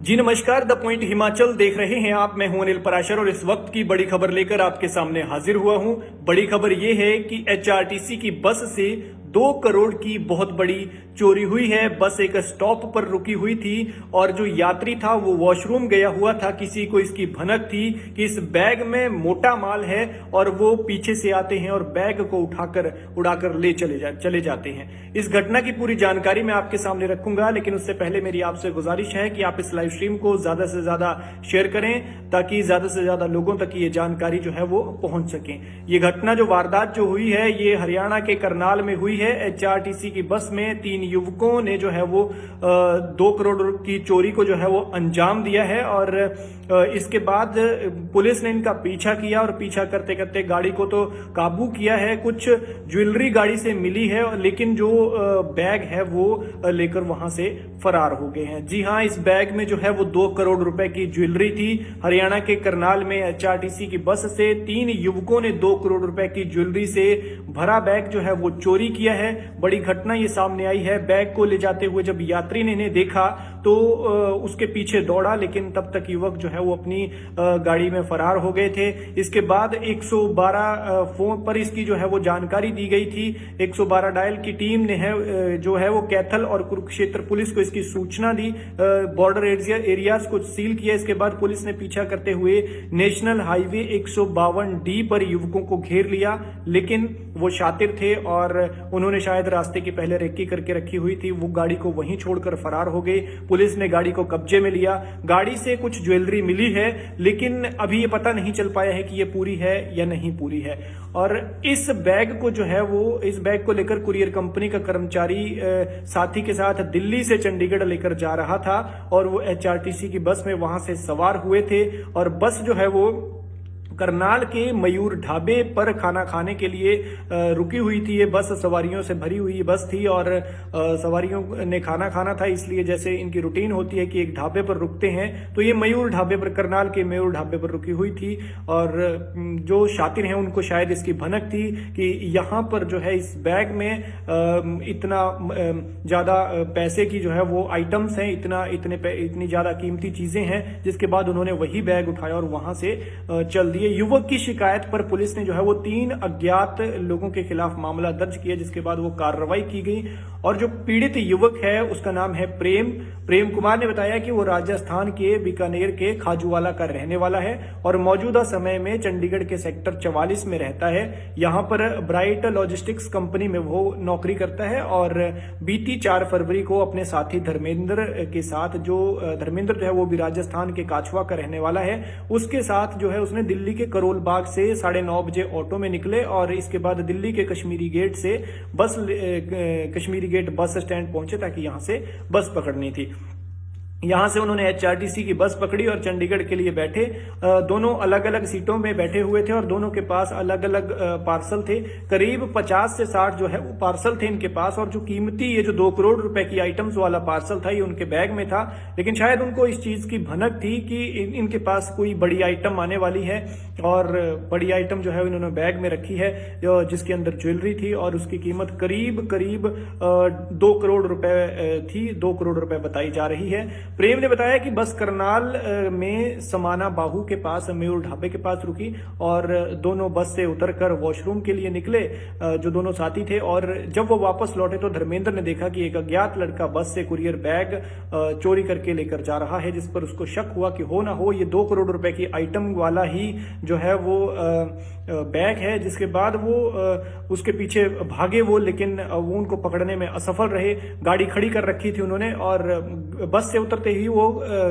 जी नमस्कार, the point Himachal देख रहे हैं आप। मैं हूं अनिल पराशर और इस वक्त की बड़ी खबर लेकर आपके सामने हाजिर हुआ हूं। बड़ी खबर यह है कि एचआरटीसी की बस से 2 करोड़ की बहुत बड़ी चोरी हुई है। बस एक स्टॉप पर रुकी हुई थी और जो यात्री था वो वॉशरूम गया हुआ था। किसी को इसकी भनक थी कि इस बैग में मोटा माल है और वो पीछे से आते हैं और बैग को उड़ाकर ले चले जाते हैं। इस घटना की पूरी जानकारी मैं आपके सामने रखूंगा, लेकिन उससे पहले मेरी आपसे गुजारिश है कि आप इस लाइव स्ट्रीम को ज्यादा से ज्यादा शेयर करें ताकि ज्यादा से ज्यादा लोगों तक ये जानकारी जो है वो पहुंच सके। ये घटना जो वारदात जो हुई है ये हरियाणा के करनाल में हुई है। एचआरटीसी की बस में 3 युवकों ने जो है वो 2 करोड़ की चोरी को जो है वो अंजाम दिया है और इसके बाद पुलिस ने इनका पीछा किया और पीछा करते करते गाड़ी को तो काबू किया है। कुछ ज्वेलरी गाड़ी से मिली है, लेकिन जो बैग है वो लेकर वहां से फरार हो गए हैं। जी हां, इस बैग में जो है वो 2 करोड़ रुपए की ज्वेलरी थी। हरियाणा के करनाल में एचआरटीसी की बस से 3 युवकों ने 2 करोड़ रुपए की ज्वेलरी से भरा बैग जो है वो चोरी किया है। बड़ी घटना ये सामने आई है। बैग को ले जाते हुए जब यात्री ने इन्हें देखा तो उसके पीछे दौड़ा, लेकिन तब तक युवक जो है वो अपनी गाड़ी में फरार हो गए थे। इसके बाद 112 फोन पर इसकी जो है वो जानकारी दी गई थी। 112 डायल की टीम ने जो है वो कैथल और कुरुक्षेत्र पुलिस को इसकी सूचना दी। बॉर्डर एरियाज को सील किया। इसके बाद पुलिस ने पीछा करते हुए नेशनल हाईवे 152D पर युवकों को घेर लिया, लेकिन वो शातिर थे और उन्होंने शायद रास्ते की पहले रेकी करके रखी हुई थी। वो गाड़ी को वहीं छोड़कर फरार हो गए। पुलिस ने गाड़ी को कब्जे में लिया। गाड़ी से कुछ ज्वेलरी मिली है, लेकिन अभी ये पता नहीं चल पाया है कि ये पूरी है या नहीं पूरी है। और इस बैग को जो है वो इस बैग को लेकर कुरियर कंपनी का कर्मचारी साथी के साथ दिल्ली से चंडीगढ़ लेकर जा रहा था और वो एचआरटीसी की बस में वहां से सवार हुए थे और बस जो है वो करनाल के मयूर ढाबे पर खाना खाने के लिए रुकी हुई थी। ये बस सवारियों से भरी हुई बस थी और सवारियों ने खाना खाना था, इसलिए जैसे इनकी रूटीन होती है कि एक ढाबे पर रुकते हैं, तो ये मयूर ढाबे पर, करनाल के मयूर ढाबे पर रुकी हुई थी। और जो शातिर हैं उनको शायद इसकी भनक थी कि यहाँ पर जो है इस बैग में इतना ज्यादा पैसे की जो है वो आइटम्स हैं, इतनी ज्यादा कीमती चीजें हैं, जिसके बाद उन्होंने वही बैग उठाया और वहां से चल दिए। युवक की शिकायत पर पुलिस ने जो है वो 3 अज्ञात लोगों के खिलाफ मामला दर्ज किया, जिसके बाद वो कार्रवाई की गई। और जो पीड़ित युवक है उसका नाम है प्रेम कुमार ने बताया कि वो राजस्थान के बीकानेर के खाजूवाला का रहने वाला है और मौजूदा समय में चंडीगढ़ के सेक्टर 44 में रहता है। यहाँ पर ब्राइट लॉजिस्टिक्स कंपनी में वो नौकरी करता है और बीती 4 फरवरी को अपने साथी धर्मेंद्र के साथ, जो धर्मेंद्र जो है वो भी राजस्थान के काछवा का रहने वाला है, उसके साथ जो है उसने दिल्ली के करोल बाग से 9:30 बजे ऑटो में निकले और इसके बाद दिल्ली के कश्मीरी गेट से कश्मीरी गेट बस स्टैंड पहुंचे ताकि यहां से बस पकड़नी थी। यहां से उन्होंने एचआरटीसी की बस पकड़ी और चंडीगढ़ के लिए बैठे। दोनों अलग अलग सीटों में बैठे हुए थे और दोनों के पास अलग अलग पार्सल थे। करीब 50 से 60 जो है वो पार्सल थे इनके पास और जो कीमती ये जो 2 करोड़ रुपए की आइटम्स वाला पार्सल था ये उनके बैग में था। लेकिन शायद उनको इस चीज की भनक थी कि इनके पास कोई बड़ी आइटम आने वाली है और बड़ी आइटम जो है इन्होंने बैग में रखी है, जिसके अंदर ज्वेलरी थी और उसकी कीमत करीब 2 करोड़ रुपए थी। 2 करोड़ रुपए बताई जा रही है। प्रेम ने बताया कि बस करनाल में समाना बाहू के पास मयूर ढाबे के पास रुकी और दोनों बस से उतरकर वॉशरूम के लिए निकले, जो दोनों साथी थे। और जब वो वापस लौटे तो धर्मेंद्र ने देखा कि एक अज्ञात लड़का बस से कुरियर बैग चोरी करके लेकर जा रहा है, जिस पर उसको शक हुआ कि हो ना हो ये 2 करोड़ रुपए की आइटम वाला ही जो है वो बैग है। जिसके बाद वो उसके पीछे भागे वो, लेकिन वो उनको पकड़ने में असफल रहे। गाड़ी खड़ी कर रखी थी उन्होंने और बस से उतरते ही वो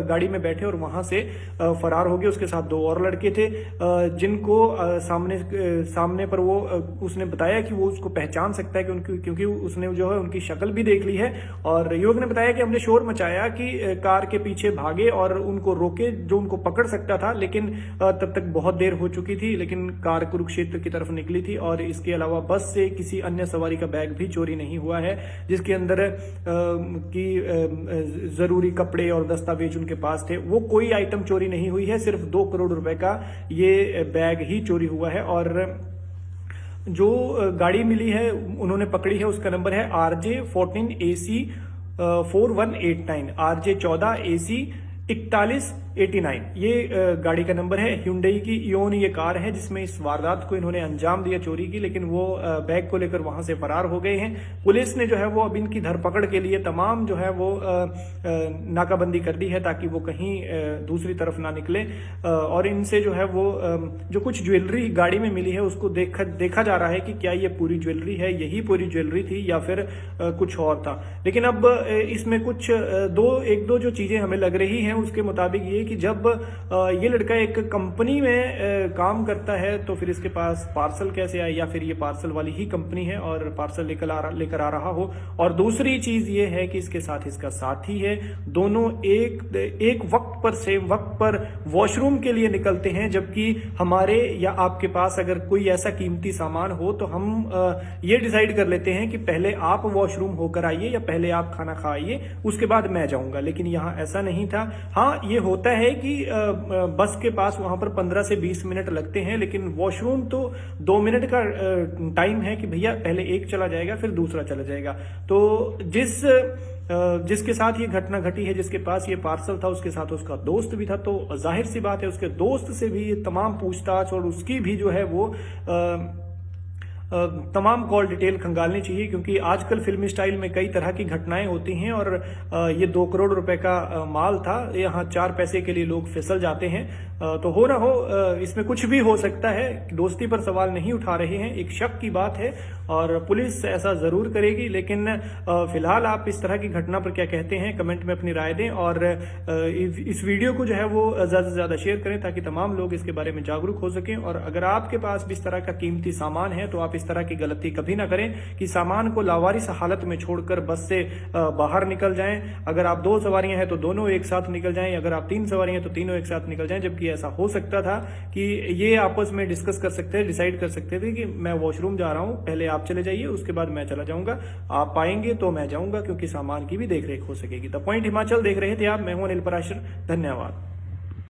गाड़ी में बैठे और वहां से फरार हो गए। उसके साथ 2 और लड़के थे जिनको सामने पर वो उसने बताया कि वो उसको पहचान सकता है क्योंकि उसने जो है उनकी शक्ल भी देख ली है। और युवक ने बताया कि हमने शोर मचाया कि कार के पीछे भागे और उनको रोके जो उनको पकड़ सकता था, लेकिन तब तक बहुत देर हो चुकी थी। लेकिन कार कुरुक्षेत्र की तरफ निकली थी और इसके अलावा बस से किसी अन्य सवारी का बैग भी चोरी नहीं हुआ है, जिसके अंदर की जरूरी कपड़े और दस्तावेज उनके पास थे। वो कोई आइटम चोरी नहीं हुई है, सिर्फ 2 करोड़ रुपए का ये बैग ही चोरी हुआ है। और जो गाड़ी मिली है उन्होंने पकड़ी है उसका नंबर है RJ14AC 4189 RJ14AC 4189 ये गाड़ी का नंबर है। Hyundai की इओन ये कार है जिसमें इस वारदात को इन्होंने अंजाम दिया चोरी की, लेकिन वो बैग को लेकर वहां से फरार हो गए हैं। पुलिस ने जो है वो अब इनकी धरपकड़ के लिए तमाम जो है वो नाकाबंदी कर दी है ताकि वो कहीं दूसरी तरफ ना निकले, और इनसे जो है वो जो कुछ ज्वेलरी गाड़ी में मिली है उसको देखा जा रहा है कि क्या ये पूरी ज्वेलरी है, यही पूरी ज्वेलरी थी या फिर कुछ और था। लेकिन अब इसमें कुछ एक दो जो चीजें हमें लग रही हैं उसके मुताबिक ये कि जब ये लड़का एक कंपनी में काम करता है तो फिर इसके पास पार्सल कैसे आए, या फिर ये पार्सल वाली ही कंपनी है और पार्सल लेकर आ रहा हो। और दूसरी चीज ये है कि इसके साथ इसका साथी है, दोनों एक वक्त पर सेम वक्त पर वॉशरूम के लिए निकलते हैं, जबकि हमारे या आपके पास अगर कोई ऐसा कीमती सामान हो तो हम ये डिसाइड कर लेते हैं कि पहले आप वॉशरूम होकर आइए या पहले आप खाना खाइए उसके बाद मैं जाऊंगा। लेकिन यहाँ ऐसा नहीं था। हाँ, ये होता है कि बस के पास वहां पर 15 से 20 मिनट लगते हैं, लेकिन वॉशरूम तो 2 मिनट का टाइम है कि भैया पहले एक चला जाएगा फिर दूसरा चला जाएगा। तो जिसके साथ ये घटना घटी है, जिसके पास ये पार्सल था, उसके साथ उसका दोस्त भी था, तो जाहिर सी बात है उसके दोस्त से भी तमाम पूछताछ और उसकी भी जो है वो तमाम कॉल डिटेल खंगालनी चाहिए, क्योंकि आजकल फिल्मी स्टाइल में कई तरह की घटनाएं होती हैं और ये 2 करोड़ रुपए का माल था, यहाँ 4 पैसे के लिए लोग फिसल जाते हैं। तो हो ना हो इसमें कुछ भी हो सकता है। दोस्ती पर सवाल नहीं उठा रहे हैं, एक शक की बात है और पुलिस ऐसा जरूर करेगी। लेकिन फिलहाल आप इस तरह की घटना पर क्या कहते हैं कमेंट में अपनी राय दें, और इस वीडियो को जो है वो ज्यादा से ज्यादा शेयर करें ताकि तमाम लोग इसके बारे में जागरूक हो सकें। और अगर आपके पास भी इस तरह का कीमती सामान है तो आप इस तरह की गलती कभी ना करें कि सामान को लावारिस हालत में छोड़कर बस से बाहर निकल जाएं। अगर आप 2 सवारियां हैं तो दोनों एक साथ निकल जाएं, अगर आप 3 सवारियां हैं तो तीनों एक साथ निकल जाएं। जबकि ऐसा हो सकता था कि ये आपस में डिस्कस कर सकते हैं, डिसाइड कर सकते थे कि मैं वॉशरूम जा रहा हूं, पहले आप चले जाइए उसके बाद मैं चला जाऊंगा, आप पाएंगे तो मैं जाऊंगा, क्योंकि सामान की भी देखरेख हो सकेगी। द पॉइंट हिमाचल देख रहे थे आप, मैं हूं अनिल पराशर, धन्यवाद।